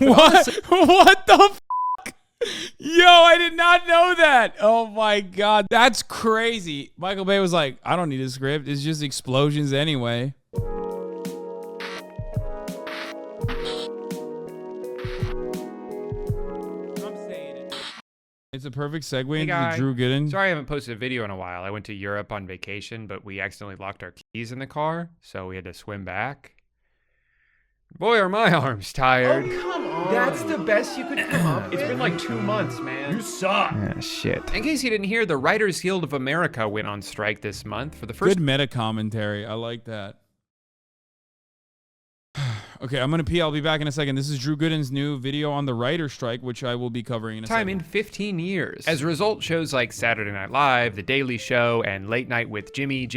What? What the fuck? Yo, I did not know that. Oh my God. That's crazy. Michael Bay was like, I don't need a script. It's just explosions anyway. It's a perfect segue into the Drew Gooden. Sorry I haven't posted a video in a while. I went to Europe on vacation, but we accidentally locked our keys in the car, so we had to swim back. Boy, are my arms tired. Oh, come on. That's the best you could come up with. It's been like 2 months, man. You suck. Ah, shit. In case you didn't hear, the Writers Guild of America went on strike this month for the first... Good meta commentary. I like that. Okay, I'm gonna pee. I'll be back in a second. This is Drew Gooden's new video on the writer strike, which I will be covering in a second. In 15 years. As a result, shows like Saturday Night Live, The Daily Show, and Late Night with Jimmy,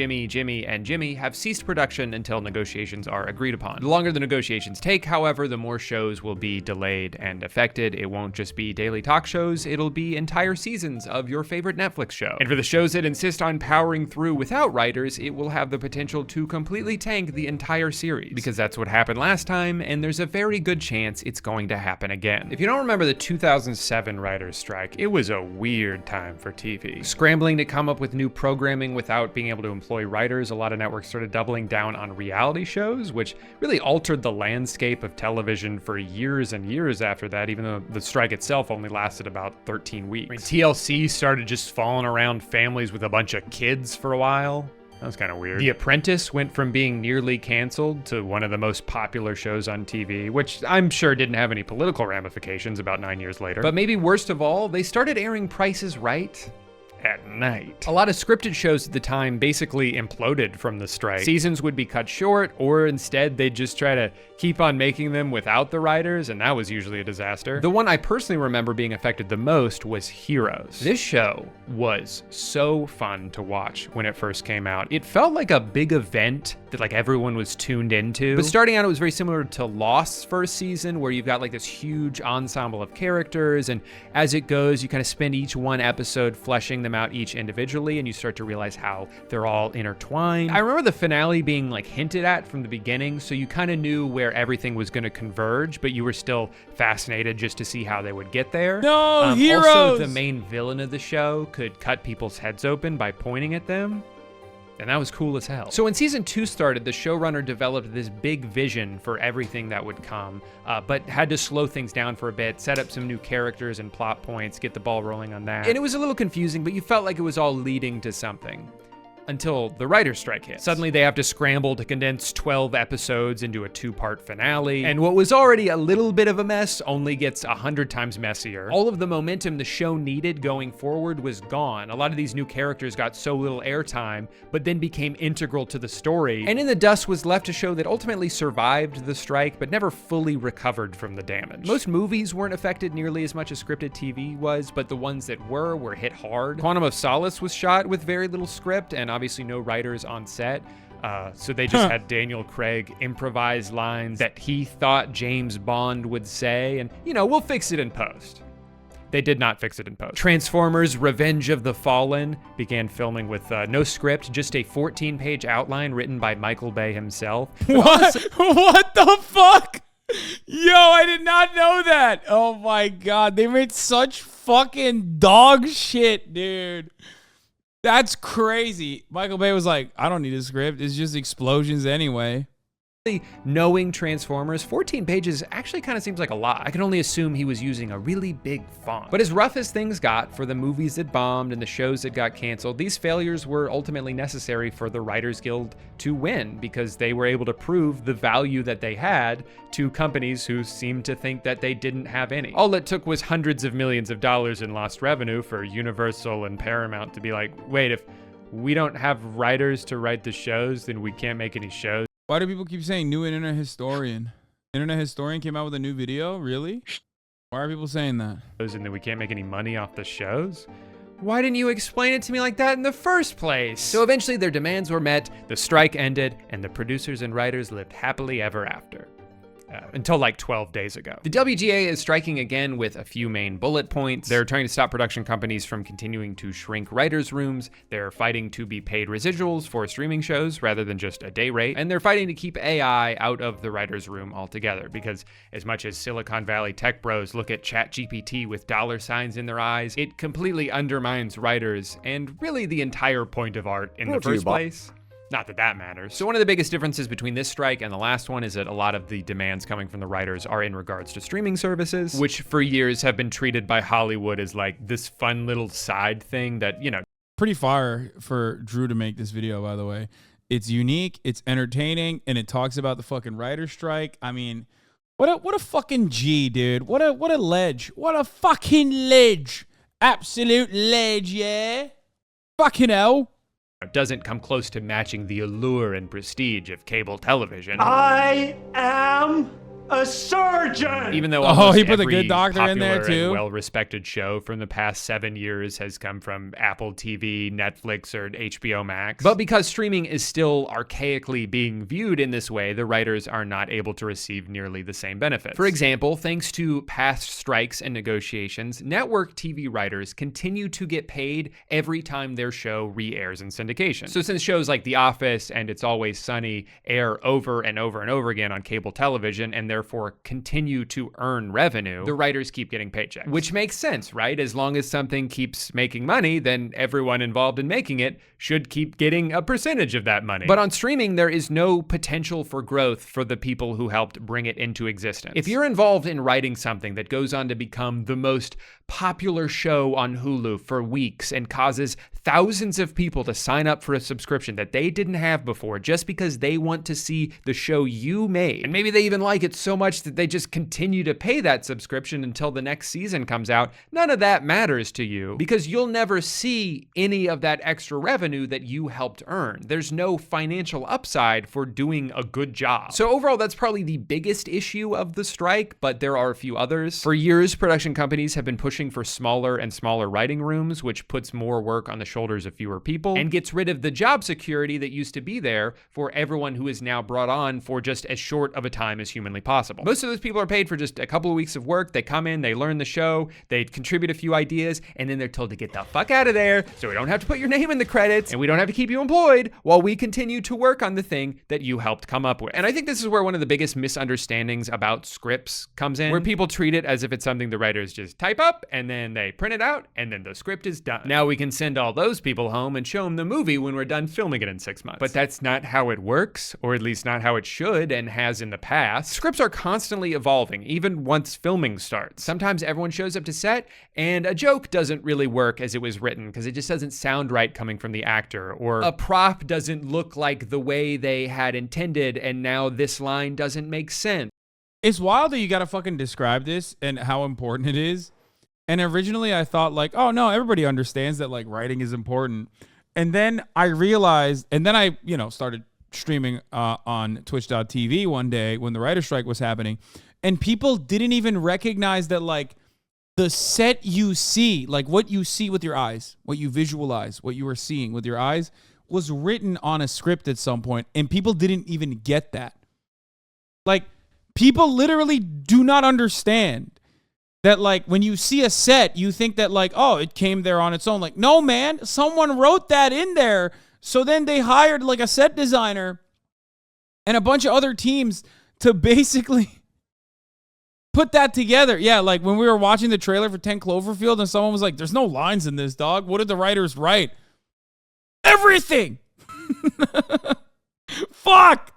and Jimmy have ceased production until negotiations are agreed upon. The longer the negotiations take, however, the more shows will be delayed and affected. It won't just be daily talk shows, it'll be entire seasons of your favorite Netflix show. And for the shows that insist on powering through without writers, it will have the potential to completely tank the entire series. Because that's what happened last time, and there's a very good chance it's going to happen again. If you don't remember the 2007 writers' strike, it was a weird time for TV. Scrambling to come up with new programming without being able to employ writers, a lot of networks started doubling down on reality shows, which really altered the landscape of television for years and years after that, even though the strike itself only lasted about 13 weeks. I mean, TLC started just falling around families with a bunch of kids for a while. That was kind of weird. The Apprentice went from being nearly canceled to one of the most popular shows on TV, which I'm sure didn't have any political ramifications about 9 years later. But maybe worst of all, they started airing Price is Right at night. A lot of scripted shows at the time basically imploded from the strike. Seasons would be cut short, or instead they'd just try to keep on making them without the writers, and that was usually a disaster. The one I personally remember being affected the most was Heroes. This show was so fun to watch when it first came out. It felt like a big event that like everyone was tuned into. But starting out, it was very similar to Lost's first season, where you've got like this huge ensemble of characters, and as it goes, you kind of spend each one episode fleshing them out each individually, and you start to realize how they're all intertwined. I remember the finale being like hinted at from the beginning, so you kind of knew where everything was going to converge, but you were still fascinated just to see how they would get there. No, Heroes! Also, the main villain of the show could cut people's heads open by pointing at them. And that was cool as hell. So when season 2 started, the showrunner developed this big vision for everything that would come, but had to slow things down for a bit, set up some new characters and plot points, get the ball rolling on that. And it was a little confusing, but you felt like it was all leading to something. Until the writer's strike hit. Suddenly they have to scramble to condense 12 episodes into a 2-part finale, and what was already a little bit of a mess only gets 100 times messier. All of the momentum the show needed going forward was gone. A lot of these new characters got so little airtime, but then became integral to the story, and in the dust was left a show that ultimately survived the strike, but never fully recovered from the damage. Most movies weren't affected nearly as much as scripted TV was, but the ones that were hit hard. Quantum of Solace was shot with very little script, and obviously no writers on set, so they just had Daniel Craig improvise lines that he thought James Bond would say, and you know, we'll fix it in post. They did not fix it in post. Transformers Revenge of the Fallen began filming with no script, just a 14-page outline written by Michael Bay himself. What? What the fuck? Yo, I did not know that. Oh my God, they made such fucking dog shit, dude. That's crazy. Michael Bay was like, I don't need a script. It's just explosions anyway. Knowing Transformers, 14 pages actually kind of seems like a lot. I can only assume he was using a really big font. But as rough as things got for the movies that bombed and the shows that got canceled, these failures were ultimately necessary for the Writers Guild to win, because they were able to prove the value that they had to companies who seemed to think that they didn't have any. All it took was hundreds of millions of dollars in lost revenue for Universal and Paramount to be like, wait, if we don't have writers to write the shows, then we can't make any shows. Why do people keep saying new internet historian? Internet historian came out with a new video? Really? Why are people saying that? And then we can't make any money off the shows? Why didn't you explain it to me like that in the first place? So eventually their demands were met, the strike ended, and the producers and writers lived happily ever after. until like 12 days ago. The WGA is striking again with a few main bullet points. They're trying to stop production companies from continuing to shrink writers' rooms. They're fighting to be paid residuals for streaming shows rather than just a day rate. And they're fighting to keep AI out of the writers' room altogether, because as much as Silicon Valley tech bros look at ChatGPT with dollar signs in their eyes, it completely undermines writers and really the entire point of art in the first place. Not that that matters. So one of the biggest differences between this strike and the last one is that a lot of the demands coming from the writers are in regards to streaming services, which for years have been treated by Hollywood as like this fun little side thing that, you know. Pretty fire for Drew to make this video, by the way. It's unique, it's entertaining, and it talks about the fucking writer's strike. I mean, what a fucking G, dude. What a ledge. What a fucking ledge. Absolute ledge, yeah. Fucking hell. Doesn't come close to matching the allure and prestige of cable television. I am a surgeon! Even though he put the Good Doctor in there too. Well-respected show from the past 7 years has come from Apple TV, Netflix, or HBO Max. But because streaming is still archaically being viewed in this way, the writers are not able to receive nearly the same benefits. For example, thanks to past strikes and negotiations, network TV writers continue to get paid every time their show re-airs in syndication. So since shows like The Office and It's Always Sunny air over and over and over again on cable television, and therefore continue to earn revenue, the writers keep getting paychecks. Which makes sense, right? As long as something keeps making money, then everyone involved in making it should keep getting a percentage of that money. But on streaming, there is no potential for growth for the people who helped bring it into existence. If you're involved in writing something that goes on to become the most popular show on Hulu for weeks and causes thousands of people to sign up for a subscription that they didn't have before just because they want to see the show you made, and maybe they even like it so much that they just continue to pay that subscription until the next season comes out, none of that matters to you because you'll never see any of that extra revenue that you helped earn. There's no financial upside for doing a good job. So overall, that's probably the biggest issue of the strike, but there are a few others. For years, production companies have been pushing for smaller and smaller writing rooms, which puts more work on the shoulders of fewer people and gets rid of the job security that used to be there for everyone who is now brought on for just as short of a time as humanly possible. Most of those people are paid for just a couple of weeks of work. They come in, they learn the show, they contribute a few ideas, and then they're told to get the fuck out of there so we don't have to put your name in the credits and we don't have to keep you employed while we continue to work on the thing that you helped come up with. And I think this is where one of the biggest misunderstandings about scripts comes in, where people treat it as if it's something the writers just type up and then they print it out and then the script is done. Now we can send all those people home and show them the movie when we're done filming it in 6 months. But that's not how it works, or at least not how it should and has in the past. Scripts are constantly evolving, even once filming starts. Sometimes everyone shows up to set and a joke doesn't really work as it was written because it just doesn't sound right coming from the actor, or a prop doesn't look like the way they had intended and now this line doesn't make sense. It's wild that you gotta fucking describe this and how important it is. And originally I thought like, oh no, everybody understands that like writing is important. And then I realized, and then I, started streaming on twitch.tv one day when the writer's strike was happening, and people didn't even recognize that like the set you see, like what you see with your eyes, what you visualize, what you were seeing with your eyes was written on a script at some point, and people didn't even get that. Like people literally do not understand that like when you see a set, you think that like, oh, it came there on its own. Like, no, man, someone wrote that in there. So then they hired like a set designer and a bunch of other teams to basically put that together. Yeah, like when we were watching the trailer for 10 Cloverfield and someone was like, there's no lines in this, dog. What did the writers write? Everything. Fuck.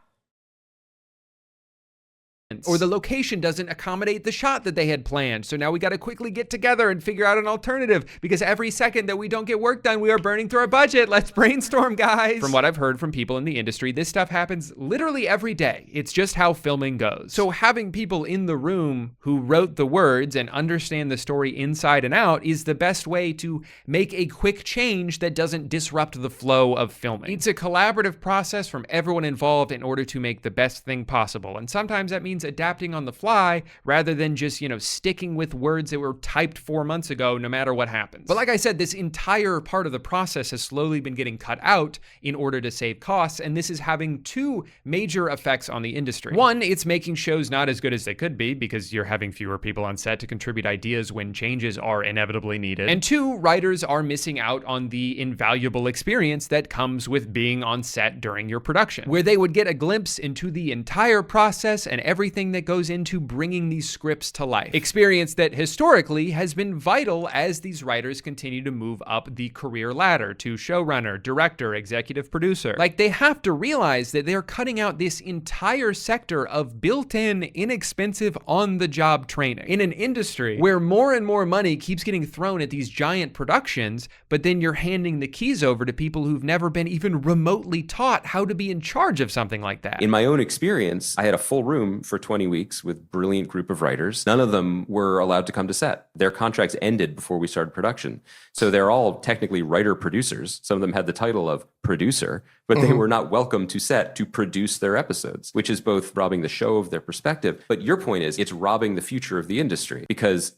Or the location doesn't accommodate the shot that they had planned. So now we got to quickly get together and figure out an alternative because every second that we don't get work done, we are burning through our budget. Let's brainstorm, guys. From what I've heard from people in the industry, this stuff happens literally every day. It's just how filming goes. So having people in the room who wrote the words and understand the story inside and out is the best way to make a quick change that doesn't disrupt the flow of filming. It's a collaborative process from everyone involved in order to make the best thing possible. And sometimes that means adapting on the fly rather than just, sticking with words that were typed 4 months ago, no matter what happens. But like I said, this entire part of the process has slowly been getting cut out in order to save costs, and this is having two major effects on the industry. One, it's making shows not as good as they could be because you're having fewer people on set to contribute ideas when changes are inevitably needed. And two, writers are missing out on the invaluable experience that comes with being on set during your production, where they would get a glimpse into the entire process and everything that goes into bringing these scripts to life. Experience that historically has been vital as these writers continue to move up the career ladder to showrunner, director, executive producer. Like, they have to realize that they're cutting out this entire sector of built-in, inexpensive, on-the-job training in an industry where more and more money keeps getting thrown at these giant productions, but then you're handing the keys over to people who've never been even remotely taught how to be in charge of something like that. In my own experience, I had a full room for 20 weeks with a brilliant group of writers. None of them were allowed to come to set. Their contracts ended before we started production. So they're all technically writer-producers. Some of them had the title of producer, but they were not welcome to set to produce their episodes, which is both robbing the show of their perspective. But your point is, it's robbing the future of the industry, because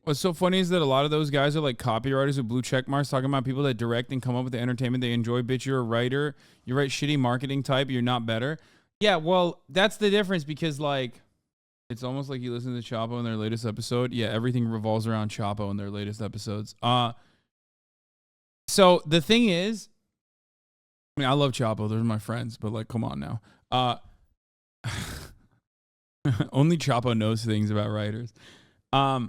What's so funny is that a lot of those guys are like copywriters with blue check marks, talking about people that direct and come up with the entertainment they enjoy. Bitch, you're a writer. You write shitty marketing type. You're not better. Yeah, well, that's the difference, because like, it's almost like you listen to Chapo in their latest episode. Yeah, everything revolves around Chapo in their latest episodes. So the thing is, I mean, I love Chapo. They're my friends, but like, come on now. Only Chapo knows things about writers. Oh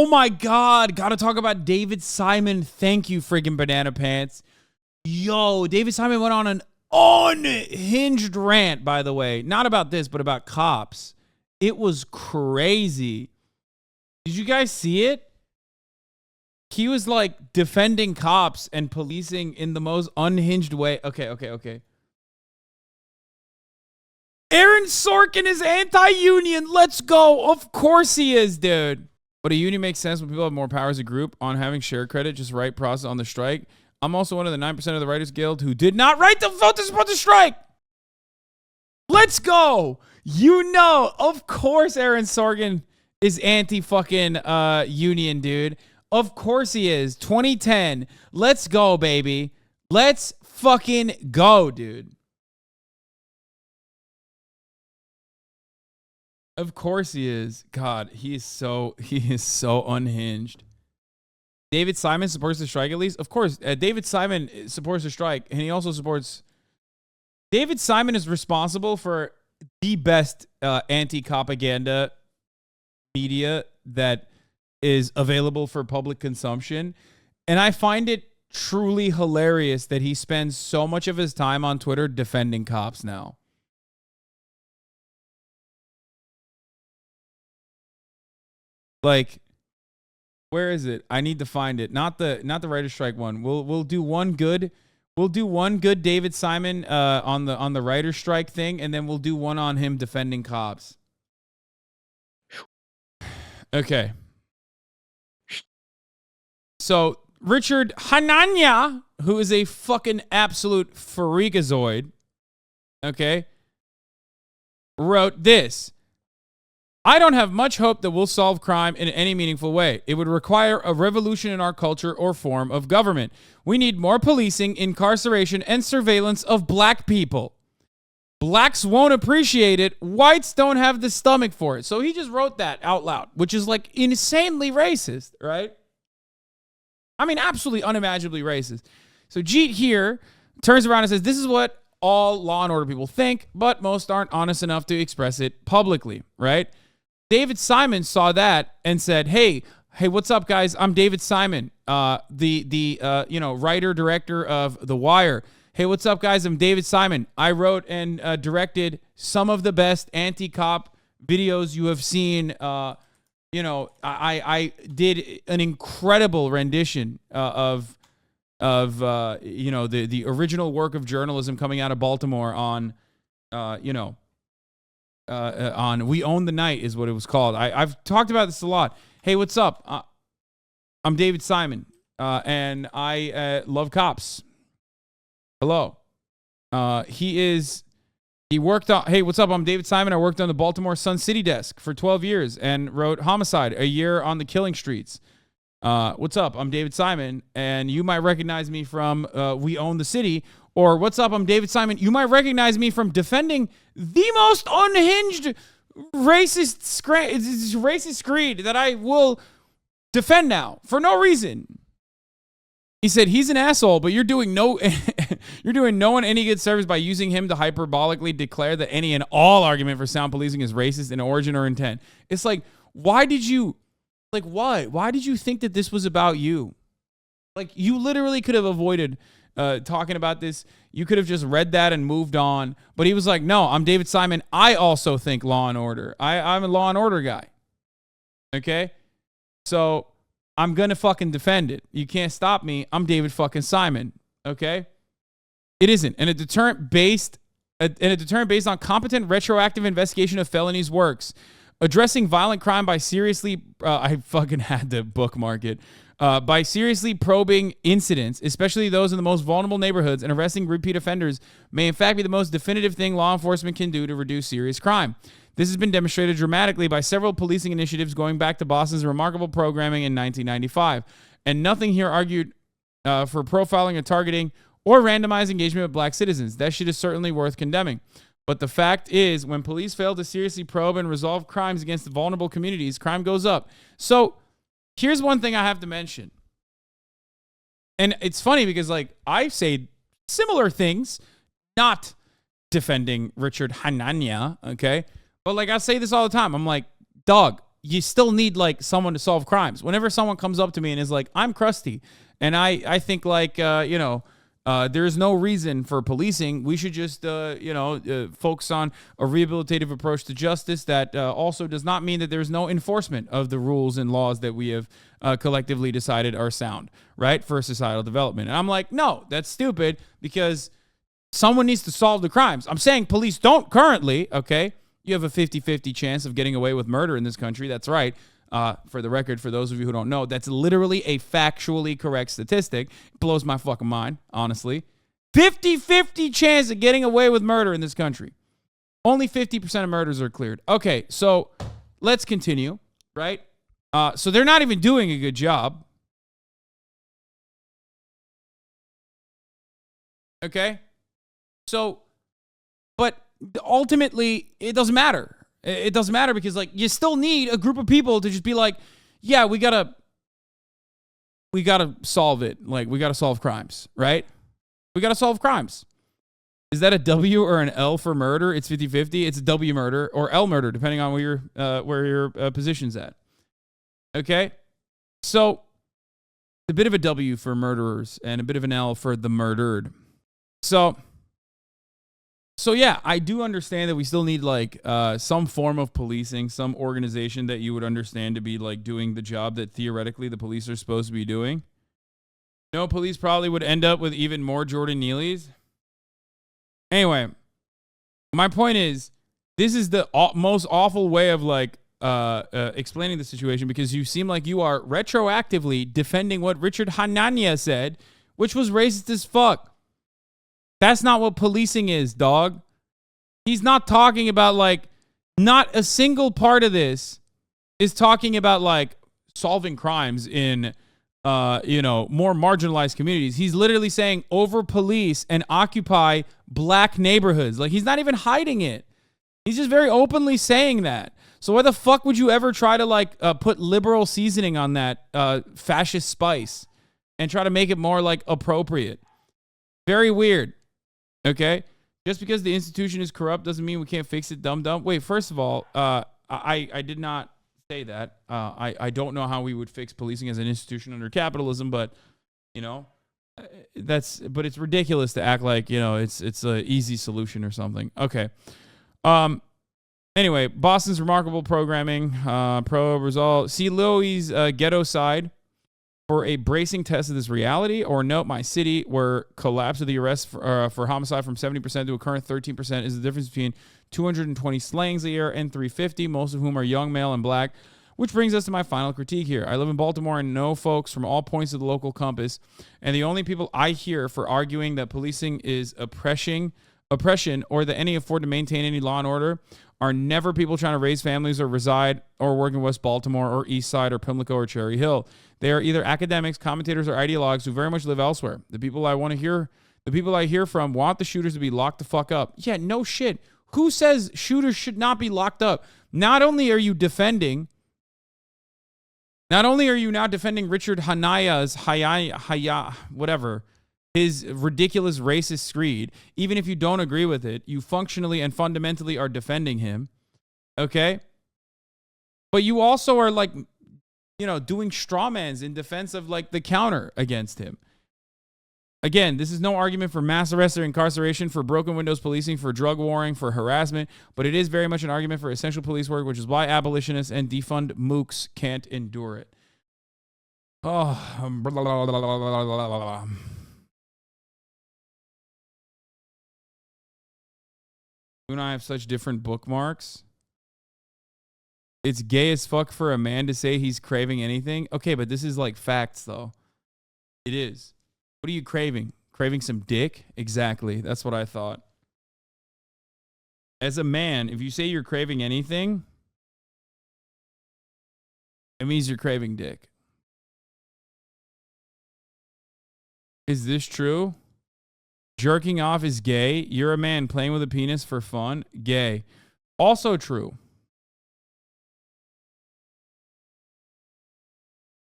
my God. Gotta talk about David Simon. Thank you, friggin' Banana Pants. Yo, David Simon went on an unhinged rant, by the way. Not about this, but about cops. It was crazy. Did you guys see it? He was like defending cops and policing in the most unhinged way. Okay. Aaron Sorkin is anti-union. Let's go. Of course he is, dude. But a union makes sense when people have more power as a group on having shared credit, just right process on the strike. I'm also one of the 9% of the Writers Guild who did not write the vote to support the strike. Let's go. Of course Aaron Sorkin is anti-fucking union, dude. Of course he is. 2010. Let's go, baby. Let's fucking go, dude. Of course he is. God, he is so unhinged. David Simon supports the strike at least? Of course. David Simon supports the strike, and he also supports... David Simon is responsible for the best anti-propaganda media that is available for public consumption. And I find it truly hilarious that he spends so much of his time on Twitter defending cops now. Like, where is it? I need to find it. Not the writer's strike one. We'll do one good. We'll do one good David Simon on the writer's strike thing, and then we'll do one on him defending cops. Okay. So Richard Hananya, who is a fucking absolute freakazoid, okay, wrote this. I don't have much hope that we'll solve crime in any meaningful way. It would require a revolution in our culture or form of government. We need more policing, incarceration, and surveillance of black people. Blacks won't appreciate it. Whites don't have the stomach for it. So he just wrote that out loud, which is like insanely racist, right? I mean, absolutely unimaginably racist. So Jeet here turns around and says, this is what all Law and Order people think, but most aren't honest enough to express it publicly, right? David Simon saw that and said, hey, what's up, guys? I'm David Simon, the writer, director of The Wire. Hey, what's up, guys? I'm David Simon. I wrote and directed some of the best anti-cop videos you have seen. I did an incredible rendition of the original work of journalism coming out of Baltimore on We Own the Night is what it was called. I've talked about this a lot. Hey, what's up? I'm David Simon, and I love cops. Hello. He is He worked on, hey, what's up? I'm David Simon. I worked on the Baltimore Sun City desk for 12 years and wrote Homicide, a year on the killing streets. What's up? I'm David Simon, and you might recognize me from We Own the City. Or what's up? I'm David Simon. You might recognize me from defending the most unhinged racist screed that I will defend now for no reason. He said he's an asshole, but you're doing no one any good service by using him to hyperbolically declare that any and all argument for sound policing is racist in origin or intent. It's like, why did you think that this was about you? Like, you literally could have avoided talking about this. You could have just read that and moved on. But he was like, no, I'm David Simon. I also think law and order. I'm a law and order guy. Okay? So I'm going to fucking defend it. You can't stop me. I'm David fucking Simon. Okay? It isn't. And a deterrent based on competent retroactive investigation of felonies works. Addressing violent crime by seriously, I fucking had to bookmark it, by seriously probing incidents, especially those in the most vulnerable neighborhoods, and arresting repeat offenders may in fact be the most definitive thing law enforcement can do to reduce serious crime. This has been demonstrated dramatically by several policing initiatives going back to Boston's remarkable programming in 1995. And nothing here argued for profiling or targeting or randomized engagement with black citizens. That shit is certainly worth condemning. But the fact is, when police fail to seriously probe and resolve crimes against vulnerable communities, crime goes up. So here's one thing I have to mention. And it's funny because, like, I say similar things, not defending Richard Hanania, okay? But, like, I say this all the time. I'm like, dog, you still need, like, someone to solve crimes. Whenever someone comes up to me and is like, I'm crusty, and I think, like, there's no reason for policing. We should just, focus on a rehabilitative approach to justice that also does not mean that there's no enforcement of the rules and laws that we have collectively decided are sound, right, for societal development. And I'm like, no, that's stupid because someone needs to solve the crimes. I'm saying police don't currently, okay? You have a 50-50 chance of getting away with murder in this country. That's right. For the record, for those of you who don't know, that's literally a factually correct statistic. It blows my fucking mind, honestly. 50-50 chance of getting away with murder in this country. Only 50% of murders are cleared. Okay, so let's continue, right? So they're not even doing a good job. Okay? So, but ultimately, it doesn't matter. It doesn't matter because, like, you still need a group of people to just be like, yeah, we gotta solve it. Like, we gotta solve crimes, right? We gotta solve crimes. Is that a W or an L for murder? It's 50-50. It's a W murder or L murder, depending on where your position's at. Okay? So, a bit of a W for murderers and a bit of an L for the murdered. So yeah, I do understand that we still need, like, some form of policing, some organization that you would understand to be, like, doing the job that theoretically the police are supposed to be doing. No, police probably would end up with even more Jordan Neelys. Anyway, my point is, this is the most awful way of, like, explaining the situation because you seem like you are retroactively defending what Richard Hanania said, which was racist as fuck. That's not what policing is, dog. He's not talking about, like, not a single part of this is talking about, like, solving crimes in, more marginalized communities. He's literally saying over-police and occupy black neighborhoods. Like, he's not even hiding it. He's just very openly saying that. So why the fuck would you ever try to, like, put liberal seasoning on that fascist spice and try to make it more, like, appropriate? Very weird. Okay? Just because the institution is corrupt doesn't mean we can't fix it, dum-dum. Wait, first of all, I did not say that. I don't know how we would fix policing as an institution under capitalism, but, but it's ridiculous to act like, it's an easy solution or something. Okay. Anyway, Boston's remarkable programming, probe result. See Louis' ghetto side for a bracing test of this reality, or note my city where collapse of the arrests for homicide from 70% to a current 13% is the difference between 220 slayings a year and 350, most of whom are young, male, and black. Which brings us to my final critique here. I live in Baltimore and know folks from all points of the local compass, and the only people I hear for arguing that policing is oppressing oppression or that any afford to maintain any law and order are never people trying to raise families or reside or work in West Baltimore or East Side or Pimlico or Cherry Hill. They are either academics, commentators, or ideologues who very much live elsewhere. The people I hear from want the shooters to be locked the fuck up. Yeah, no shit. Who says shooters should not be locked up? Not only are you now defending Richard Hanaya's his ridiculous racist screed, even if you don't agree with it, you functionally and fundamentally are defending him. Okay? But you also are like, doing straw mans in defense of like the counter against him. Again, this is no argument for mass arrest or incarceration, for broken windows policing, for drug warring, for harassment, but it is very much an argument for essential police work, which is why abolitionists and defund mooks can't endure it. Oh, blah, blah, blah, blah, blah, blah, blah. You and I have such different bookmarks. It's gay as fuck for a man to say he's craving anything. Okay, but this is like facts, though. It is. What are you craving? Craving some dick? Exactly. That's what I thought. As a man, if you say you're craving anything, it means you're craving dick. Is this true? Jerking off is gay. You're a man playing with a penis for fun. Gay. Also true.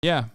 Yeah.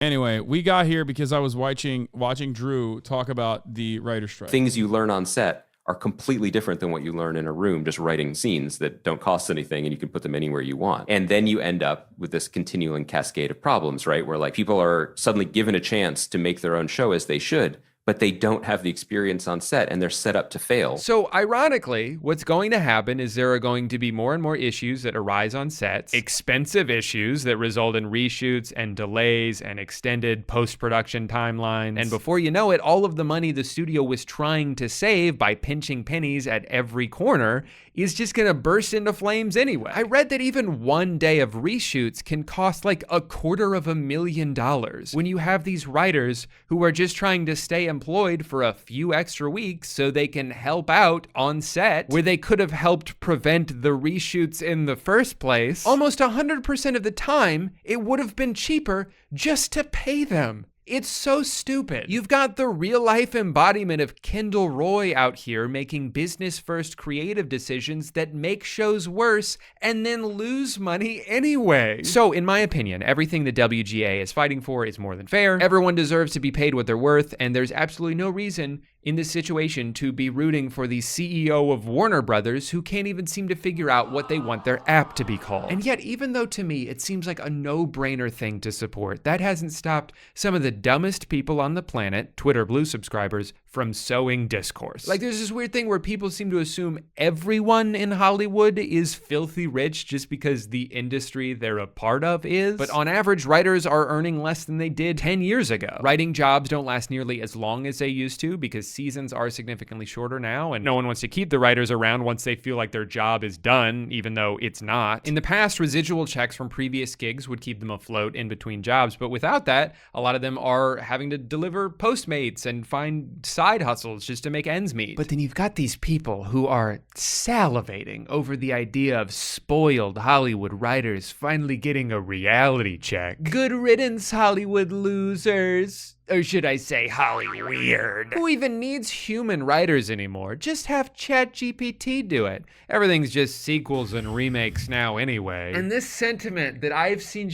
Anyway, we got here because I was watching Drew talk about the writer's strike. Things you learn on set are completely different than what you learn in a room just writing scenes that don't cost anything and you can put them anywhere you want. And then you end up with this continuing cascade of problems, right? Where like people are suddenly given a chance to make their own show as they should, but they don't have the experience on set and they're set up to fail. So ironically, what's going to happen is there are going to be more and more issues that arise on sets, expensive issues that result in reshoots and delays and extended post-production timelines. And before you know it, all of the money the studio was trying to save by pinching pennies at every corner is just gonna burst into flames anyway. I read that even one day of reshoots can cost like $250,000 when you have these writers who are just trying to stay employed for a few extra weeks so they can help out on set where they could have helped prevent the reshoots in the first place. Almost 100% of the time, it would have been cheaper just to pay them. It's so stupid. You've got the real life embodiment of Kendall Roy out here making business first creative decisions that make shows worse and then lose money anyway. So in my opinion, everything the WGA is fighting for is more than fair. Everyone deserves to be paid what they're worth, and there's absolutely no reason in this situation to be rooting for the CEO of Warner Brothers who can't even seem to figure out what they want their app to be called. And yet, even though to me it seems like a no-brainer thing to support, that hasn't stopped some of the dumbest people on the planet, Twitter Blue subscribers, from sowing discourse. Like there's this weird thing where people seem to assume everyone in Hollywood is filthy rich just because the industry they're a part of is. But on average, writers are earning less than they did 10 years ago. Writing jobs don't last nearly as long as they used to because seasons are significantly shorter now, and no one wants to keep the writers around once they feel like their job is done, even though it's not. In the past, residual checks from previous gigs would keep them afloat in between jobs, but without that, a lot of them are having to deliver Postmates and find side hustles just to make ends meet. But then you've got these people who are salivating over the idea of spoiled Hollywood writers finally getting a reality check. Good riddance, Hollywood losers. Or should I say Holly weird? Who even needs human writers anymore? Just have ChatGPT do it. Everything's just sequels and remakes now anyway. And this sentiment that I've seen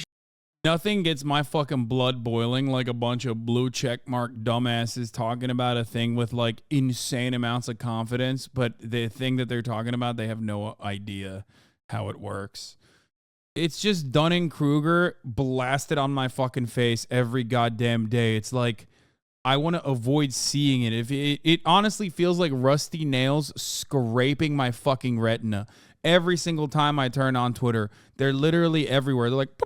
nothing gets my fucking blood boiling like a bunch of blue checkmark dumbasses talking about a thing with like insane amounts of confidence, but the thing that they're talking about, they have no idea how it works. It's just Dunning-Kruger blasted on my fucking face every goddamn day. It's like, I want to avoid seeing it. If it honestly feels like rusty nails scraping my fucking retina. Every single time I turn on Twitter, they're literally everywhere. They're like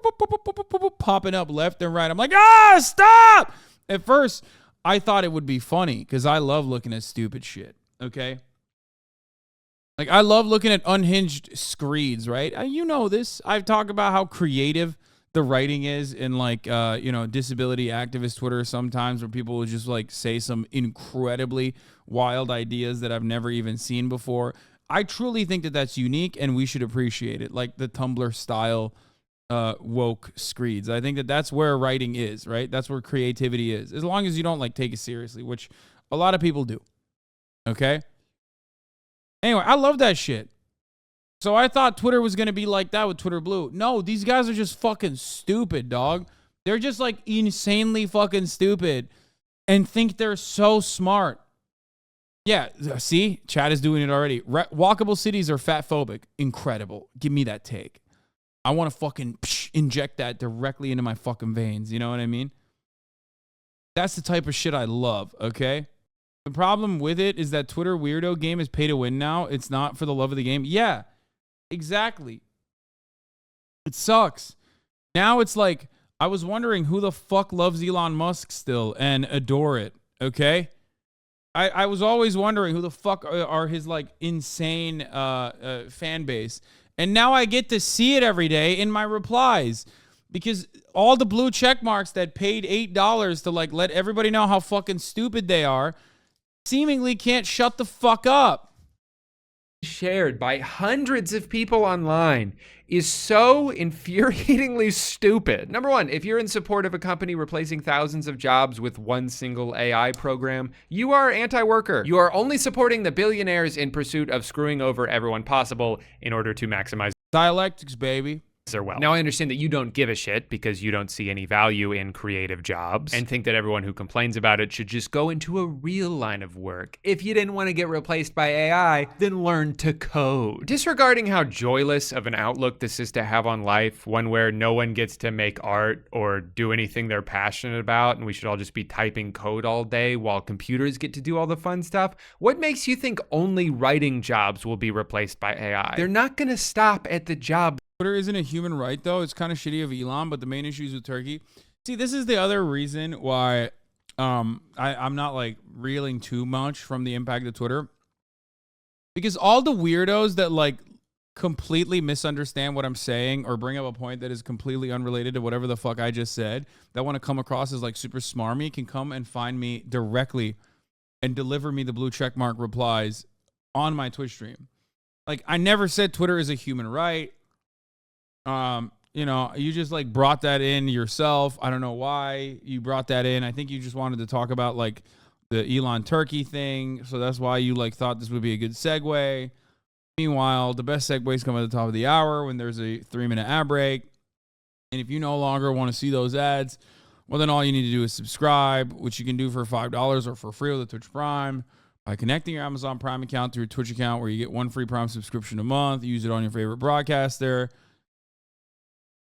popping up left and right. I'm like, stop! At first, I thought it would be funny because I love looking at stupid shit, okay? Like, I love looking at unhinged screeds, right? You know this. I've talked about how creative the writing is in like you know, disability activist Twitter sometimes, where people will just like say some incredibly wild ideas that I've never even seen before. I truly think that that's unique and we should appreciate it, like the Tumblr style woke screeds. I think that that's where writing is, right? That's where creativity is, as long as you don't like take it seriously, which a lot of people do. Okay? Anyway, I love that shit. So I thought Twitter was going to be like that with Twitter Blue. No, these guys are just fucking stupid, dog. They're just like insanely fucking stupid and think they're so smart. Yeah, see? Chad is doing it already. Walkable cities are fat phobic. Incredible. Give me that take. I want to fucking inject that directly into my fucking veins. You know what I mean? That's the type of shit I love, okay? The problem with it is that Twitter weirdo game is pay to win now. It's not for the love of the game. Yeah, exactly. It sucks. Now it's like, I was wondering who the fuck loves Elon Musk still and adore it, okay? I was always wondering who the fuck are his like insane fan base. And now I get to see it every day in my replies, because all the blue check marks that paid $8 to like let everybody know how fucking stupid they are seemingly can't shut the fuck up. Shared by hundreds of people online is so infuriatingly stupid. Number one, if you're in support of a company replacing thousands of jobs with one single AI program, you are anti-worker. You are only supporting the billionaires in pursuit of screwing over everyone possible in order to maximize Dialectics, baby. their wealth. Now, I understand that you don't give a shit because you don't see any value in creative jobs and think that everyone who complains about it should just go into a real line of work. If you didn't want to get replaced by AI, then learn to code. Disregarding how joyless of an outlook this is to have on life, one where no one gets to make art or do anything they're passionate about, and we should all just be typing code all day while computers get to do all the fun stuff, what makes you think only writing jobs will be replaced by AI? They're not gonna stop at the job. Twitter isn't a human right, though. It's kind of shitty of Elon, but the main issue is with Turkey. See, this is the other reason why I'm not like reeling too much from the impact of Twitter, because all the weirdos that like completely misunderstand what I'm saying or bring up a point that is completely unrelated to whatever the fuck I just said, that want to come across as like super smarmy, can come and find me directly and deliver me the blue checkmark replies on my Twitch stream. Like, I never said Twitter is a human right. You know, you just like brought that in yourself. I don't know why you brought that in. I think you just wanted to talk about like the Elon Turkey thing. So that's why you like thought this would be a good segue. Meanwhile, the best segues come at the top of the hour when there's a 3-minute ad break. And if you no longer want to see those ads, well, then all you need to do is subscribe, which you can do for $5 or for free with the Twitch Prime by connecting your Amazon Prime account to your Twitch account, where you get 1 free Prime subscription a month. Use it on your favorite broadcaster.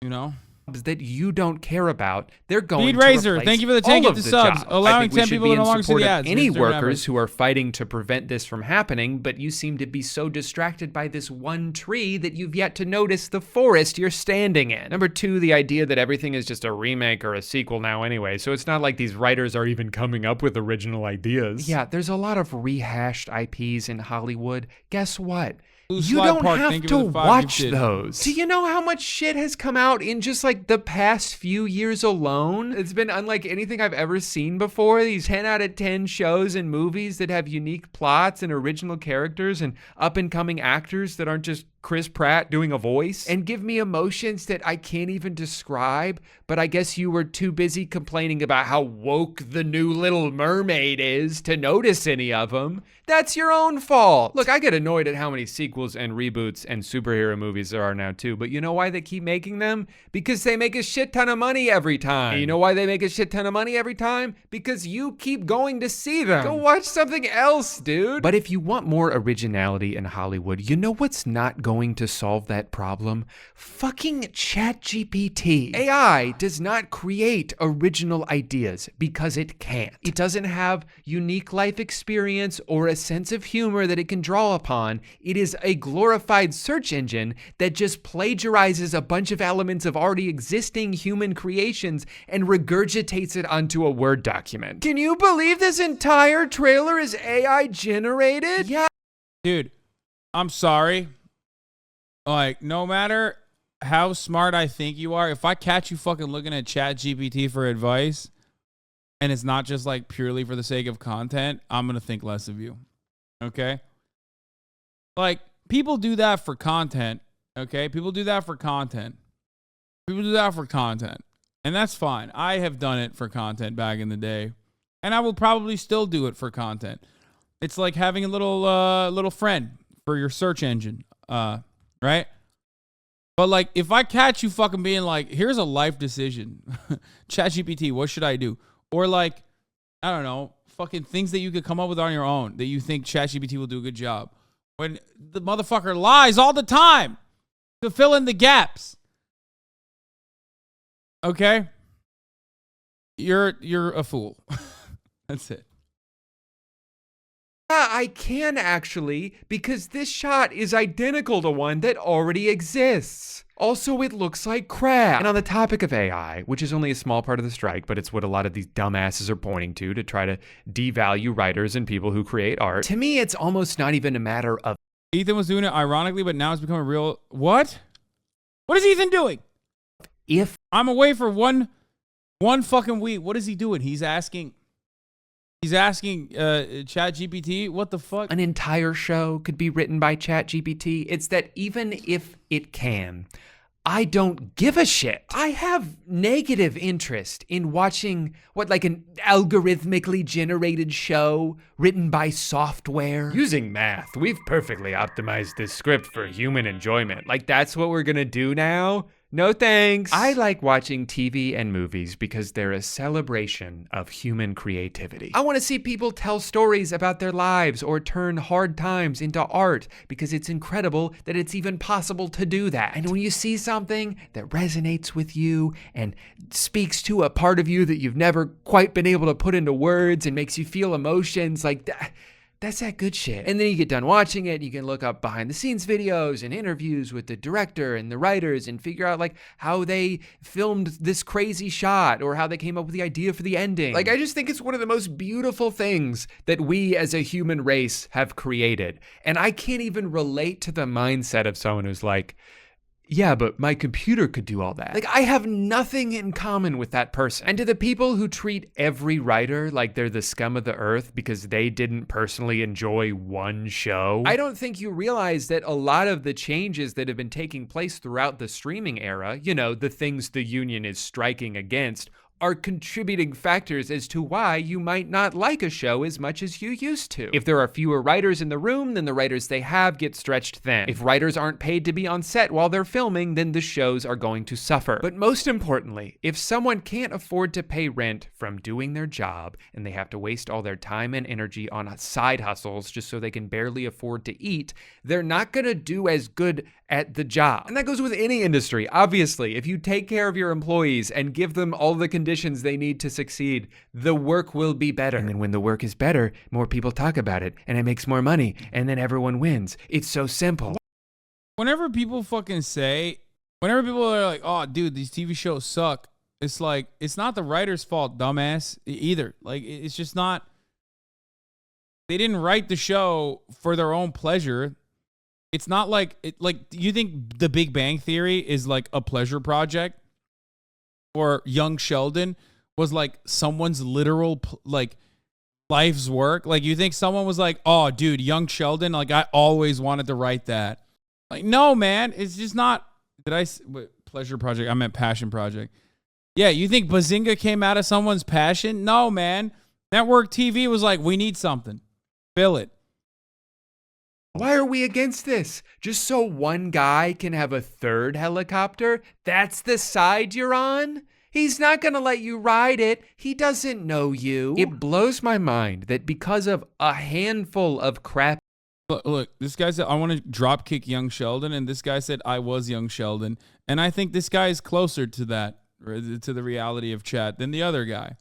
You know, that you don't care about, they're going Speed to Razor, replace thank you for the 10 all of gifted the subs. jobs. Allowing 10 should people be to no in longer see support the of ads. any Mr. workers Members. who are fighting to prevent this from happening, but you seem to be so distracted by this one tree that you've yet to notice the forest you're standing in. Number 2, the idea that everything is just a remake or a sequel now anyway, so it's not like these writers are even coming up with original ideas. Yeah, there's a lot of rehashed IPs in Hollywood. Guess what? You don't have to watch those. Do you know how much shit has come out in just like the past few years alone? It's been unlike anything I've ever seen before. These 10 out of 10 shows and movies that have unique plots and original characters and up and coming actors that aren't just Chris Pratt doing a voice and give me emotions that I can't even describe, but I guess you were too busy complaining about how woke the new Little Mermaid is to notice any of them. That's your own fault. Look, I get annoyed at how many sequels and reboots and superhero movies there are now too, but you know why they keep making them? Because they make a shit ton of money every time. And you know why they make a shit ton of money every time? Because you keep going to see them. Go watch something else, dude. But if you want more originality in Hollywood, you know what's not going to solve that problem? Fucking ChatGPT. AI does not create original ideas because it can't. It doesn't have unique life experience or a sense of humor that it can draw upon. It is a glorified search engine that just plagiarizes a bunch of elements of already existing human creations and regurgitates it onto a Word document. Can you believe this entire trailer is AI generated? Yeah. Dude, I'm sorry. Like, no matter how smart I think you are, if I catch you fucking looking at ChatGPT for advice and it's not just like purely for the sake of content, I'm going to think less of you. Okay? Like, people do that for content. Okay? People do that for content. People do that for content. And that's fine. I have done it for content back in the day. And I will probably still do it for content. It's like having a little friend for your search engine. Right? But like, if I catch you fucking being like, here's a life decision. ChatGPT, what should I do? Or like, I don't know, fucking things that you could come up with on your own that you think ChatGPT will do a good job. When the motherfucker lies all the time to fill in the gaps. Okay? You're a fool. That's it. Yeah, I can actually, because this shot is identical to one that already exists. Also, it looks like crap. And on the topic of AI, which is only a small part of the strike, but it's what a lot of these dumbasses are pointing to try to devalue writers and people who create art. To me, it's almost not even a matter of... Ethan was doing it ironically, but now it's become a real... What? What is Ethan doing? If I'm away for one fucking week. What is he doing? He's asking ChatGPT, what the fuck? an entire show could be written by ChatGPT, it's that even if it can, I don't give a shit. I have negative interest in watching like an algorithmically generated show written by software. Using math, we've perfectly optimized this script for human enjoyment. Like, that's what we're gonna do now? No thanks. I like watching TV and movies because they're a celebration of human creativity. I want to see people tell stories about their lives or turn hard times into art because it's incredible that it's even possible to do that. And when you see something that resonates with you and speaks to a part of you that you've never quite been able to put into words and makes you feel emotions like that, that's that good shit. And then you get done watching it, you can look up behind the scenes videos and interviews with the director and the writers and figure out like how they filmed this crazy shot or how they came up with the idea for the ending. Like, I just think it's one of the most beautiful things that we as a human race have created. And I can't even relate to the mindset of someone who's like, yeah, but my computer could do all that. Like, I have nothing in common with that person. And to the people who treat every writer like they're the scum of the earth because they didn't personally enjoy one show, I don't think you realize that a lot of the changes that have been taking place throughout the streaming era, you know, the things the union is striking against, are contributing factors as to why you might not like a show as much as you used to. If there are fewer writers in the room, then the writers they have get stretched thin. If writers aren't paid to be on set while they're filming, then the shows are going to suffer. But most importantly, if someone can't afford to pay rent from doing their job and they have to waste all their time and energy on side hustles just so they can barely afford to eat, they're not gonna do as good at the job. And that goes with any industry. Obviously, if you take care of your employees and give them all the conditions they need to succeed, the work will be better. And then when the work is better, more people talk about it and it makes more money and then everyone wins. It's so simple. Whenever people are like, oh, dude, these TV shows suck, it's like, it's not the writer's fault, dumbass, either. Like, it's just not, they didn't write the show for their own pleasure. It's not like, you think The Big Bang Theory is like a pleasure project? Or Young Sheldon was like someone's literal, like, life's work? Like, you think someone was like, oh, dude, Young Sheldon, like, I always wanted to write that. Like, no, man, it's just not, pleasure project? I meant passion project. Yeah, you think Bazinga came out of someone's passion? No, man. Network TV was like, we need something. Fill it. Why are we against this? Just so one guy can have a third helicopter? That's the side you're on? He's not gonna let you ride it. He doesn't know you. It blows my mind that because of a handful of crap. Look, this guy said, I want to drop kick Young Sheldon, and this guy said, I was Young Sheldon. And I think this guy is closer to that, to the reality of chat, than the other guy.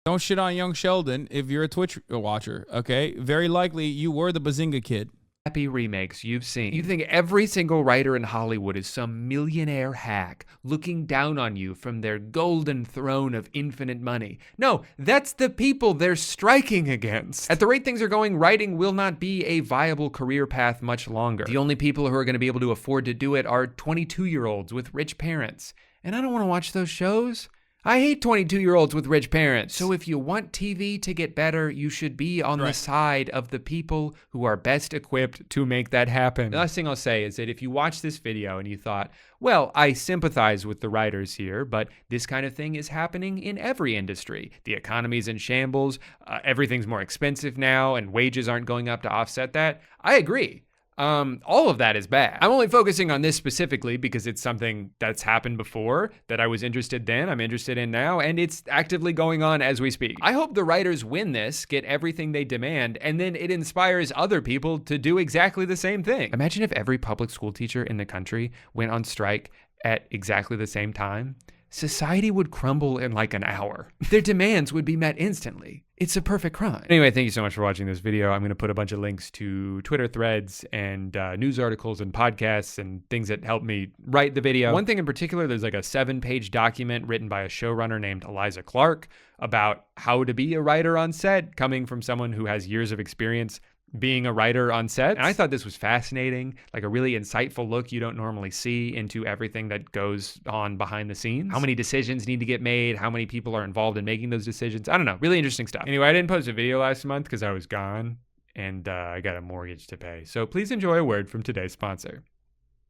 Don't shit on Young Sheldon if you're a Twitch watcher, okay? Very likely you were the Bazinga kid. crappy remakes you've seen. You think every single writer in Hollywood is some millionaire hack looking down on you from their golden throne of infinite money. No, that's the people they're striking against. At the rate things are going, writing will not be a viable career path much longer. The only people who are going to be able to afford to do it are 22-year-olds with rich parents. And I don't want to watch those shows. I hate 22-year-olds with rich parents. So if you want TV to get better, you should be on the side of the people who are best equipped to make that happen. The last thing I'll say is that if you watch this video and you thought, well, I sympathize with the writers here, but this kind of thing is happening in every industry. The economy's in shambles, everything's more expensive now, and wages aren't going up to offset that. I agree. All of that is bad. I'm only focusing on this specifically because it's something that's happened before, that I was interested then, I'm interested in now, and it's actively going on as we speak. I hope the writers win this, get everything they demand, and then it inspires other people to do exactly the same thing. Imagine if every public school teacher in the country went on strike at exactly the same time. Society would crumble in like an hour. Their demands would be met instantly. It's a perfect crime. Anyway, thank you so much for watching this video. I'm going to put a bunch of links to Twitter threads and news articles and podcasts and things that helped me write the video. One thing in particular, there's like a 7-page document written by a showrunner named Eliza Clark about how to be a writer on set, coming from someone who has years of experience being a writer on set. And I thought this was fascinating, like a really insightful look you don't normally see into everything that goes on behind the scenes. How many decisions need to get made, how many people are involved in making those decisions. I don't know, really interesting stuff. Anyway, I didn't post a video last month because I was gone and I got a mortgage to pay. So please enjoy a word from today's sponsor.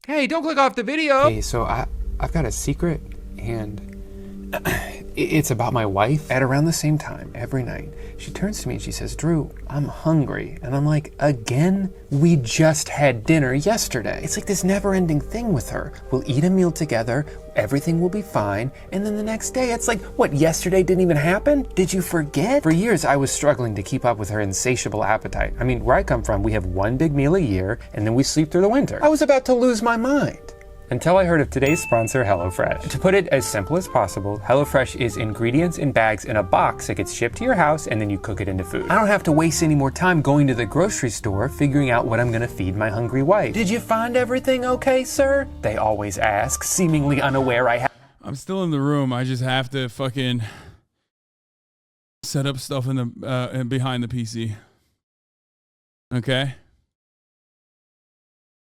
Hey, don't click off the video. Hey, so I've got a secret, and it's about my wife. At around the same time, every night, she turns to me and she says, Drew, I'm hungry. And I'm like, again? We just had dinner yesterday. It's like this never-ending thing with her. We'll eat a meal together, everything will be fine, and then the next day, it's like, what, yesterday didn't even happen? Did you forget? For years, I was struggling to keep up with her insatiable appetite. I mean, where I come from, we have one big meal a year, and then we sleep through the winter. I was about to lose my mind. Until I heard of today's sponsor, HelloFresh. To put it as simple as possible, HelloFresh is ingredients in bags in a box that gets shipped to your house and then you cook it into food. I don't have to waste any more time going to the grocery store figuring out what I'm gonna feed my hungry wife. Did you find everything okay, sir? They always ask, seemingly unaware I'm still in the room. I just have to fucking set up stuff in the behind the PC. Okay?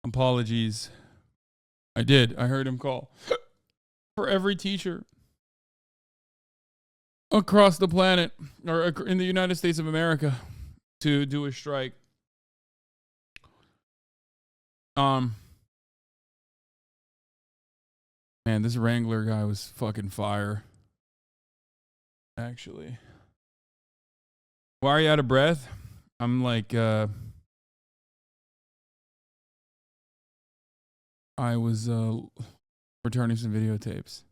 Apologies. I did. I heard him call. For every teacher across the planet, or in the United States of America, to do a strike. Man, this Wrangler guy was fucking fire. Actually. Why are you out of breath? I'm like, I was returning some videotapes.